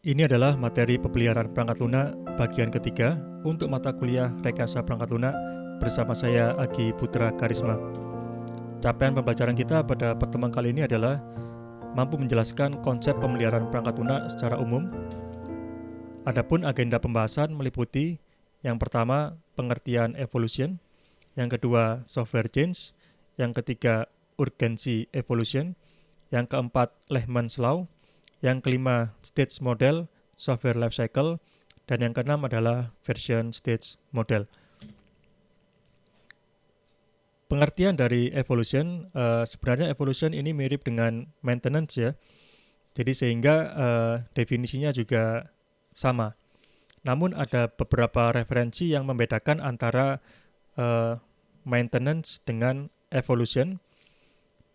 Ini adalah materi pemeliharaan perangkat lunak bagian ketiga untuk mata kuliah Rekayasa Perangkat Lunak bersama saya Agi Putra Karisma. Capaian pembelajaran kita pada pertemuan kali ini adalah mampu menjelaskan konsep pemeliharaan perangkat lunak secara umum. Adapun agenda pembahasan meliputi yang pertama pengertian evolution, yang kedua software change, yang ketiga urgency evolution, yang keempat Lehman's Law, yang kelima stage model, software life cycle, dan yang keenam adalah version stage model. Pengertian dari evolution, sebenarnya evolution ini mirip dengan maintenance ya. Jadi sehingga definisinya juga sama. Namun ada beberapa referensi yang membedakan antara maintenance dengan evolution,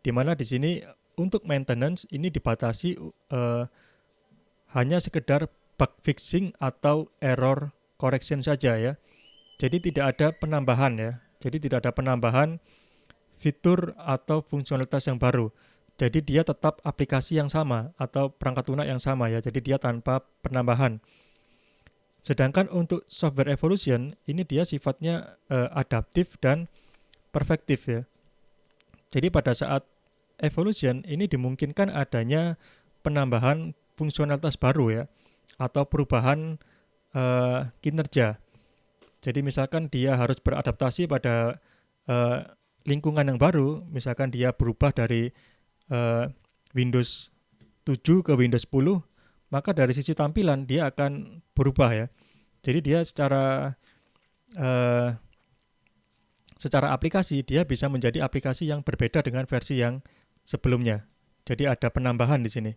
di mana di sini untuk maintenance ini dibatasi hanya sekedar bug fixing atau error correction saja ya. Jadi tidak ada penambahan ya. Jadi tidak ada penambahan fitur atau fungsionalitas yang baru. Jadi dia tetap aplikasi yang sama atau perangkat lunak yang sama ya. Jadi dia tanpa penambahan. Sedangkan untuk software evolution ini dia sifatnya adaptif dan perfektif ya. Jadi pada saat evolution ini dimungkinkan adanya penambahan fungsionalitas baru ya atau perubahan kinerja. Jadi misalkan dia harus beradaptasi pada lingkungan yang baru, misalkan dia berubah dari Windows 7 ke Windows 10, maka dari sisi tampilan dia akan berubah ya. Jadi dia secara aplikasi dia bisa menjadi aplikasi yang berbeda dengan versi yang sebelumnya. Jadi ada penambahan di sini.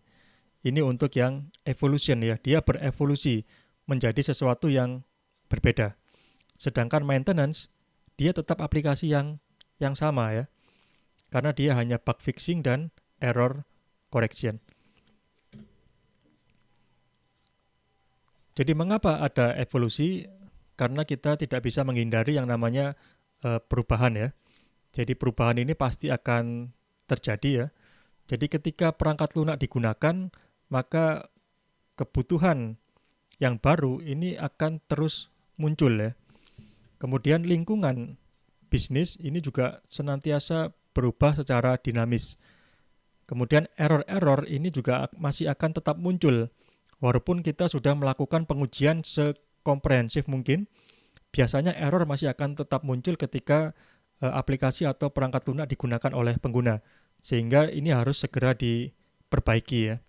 Ini untuk yang evolution ya, dia berevolusi menjadi sesuatu yang berbeda. Sedangkan maintenance, dia tetap aplikasi yang sama ya, karena dia hanya bug fixing dan error correction. Jadi mengapa ada evolusi? Karena kita tidak bisa menghindari yang namanya perubahan ya. Jadi perubahan ini pasti akan terjadi ya. Jadi ketika perangkat lunak digunakan, maka kebutuhan yang baru ini akan terus muncul ya. Kemudian lingkungan bisnis ini juga senantiasa berubah secara dinamis. Kemudian error-error ini juga masih akan tetap muncul. Walaupun kita sudah melakukan pengujian sekomprehensif mungkin, biasanya error masih akan tetap muncul ketika aplikasi atau perangkat lunak digunakan oleh pengguna. Sehingga ini harus segera diperbaiki ya.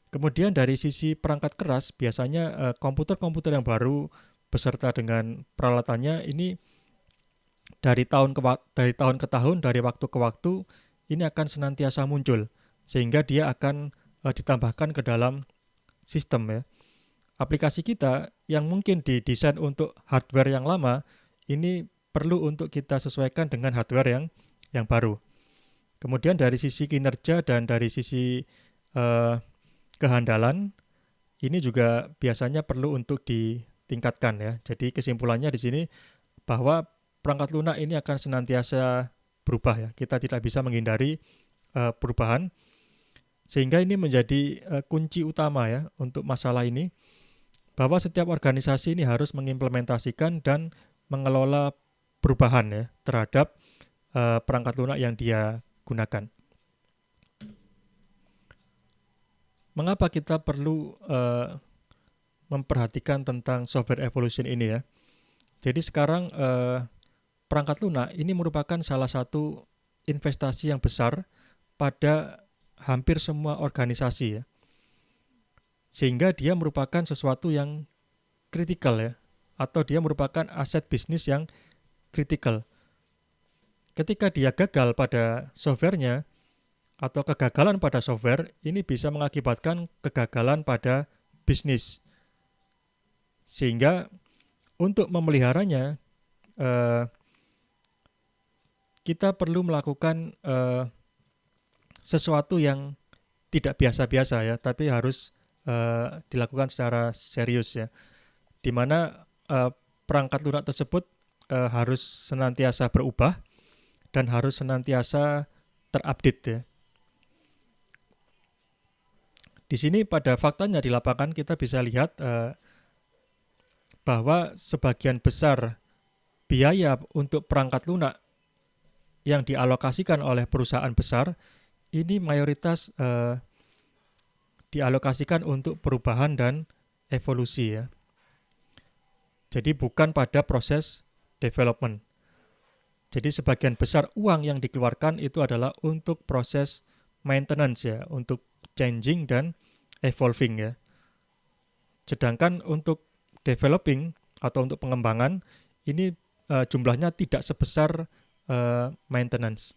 Kemudian dari sisi perangkat keras, biasanya komputer-komputer yang baru beserta dengan peralatannya ini dari tahun ke tahun, dari waktu ke waktu, ini akan senantiasa muncul, sehingga dia akan ditambahkan ke dalam sistem ya. Aplikasi kita yang mungkin didesain untuk hardware yang lama, ini perlu untuk kita sesuaikan dengan hardware yang baru. Kemudian dari sisi kinerja dan dari sisi kehandalan, ini juga biasanya perlu untuk ditingkatkan ya. Jadi kesimpulannya di sini bahwa perangkat lunak ini akan senantiasa berubah ya. Kita tidak bisa menghindari perubahan, sehingga ini menjadi kunci utama ya untuk masalah ini, bahwa setiap organisasi ini harus mengimplementasikan dan mengelola perubahan ya terhadap perangkat lunak yang dia gunakan. Mengapa kita perlu memperhatikan tentang software evolution ini ya? Jadi sekarang perangkat lunak ini merupakan salah satu investasi yang besar pada hampir semua organisasi ya. Sehingga dia merupakan sesuatu yang kritikal ya, atau dia merupakan aset bisnis yang kritikal. Ketika dia gagal pada softwarenya atau kegagalan pada software, ini bisa mengakibatkan kegagalan pada bisnis. Sehingga untuk memeliharanya kita perlu melakukan sesuatu yang tidak biasa-biasa ya, tapi harus dilakukan secara serius ya. Di mana perangkat lunak tersebut harus senantiasa berubah dan harus senantiasa terupdate ya. Di sini pada faktanya di lapangan kita bisa lihat bahwa sebagian besar biaya untuk perangkat lunak yang dialokasikan oleh perusahaan besar ini mayoritas dialokasikan untuk perubahan dan evolusi ya. Jadi bukan pada proses development. Jadi sebagian besar uang yang dikeluarkan itu adalah untuk proses maintenance ya, untuk changing dan evolving ya. Sedangkan untuk developing atau untuk pengembangan ini jumlahnya tidak sebesar maintenance.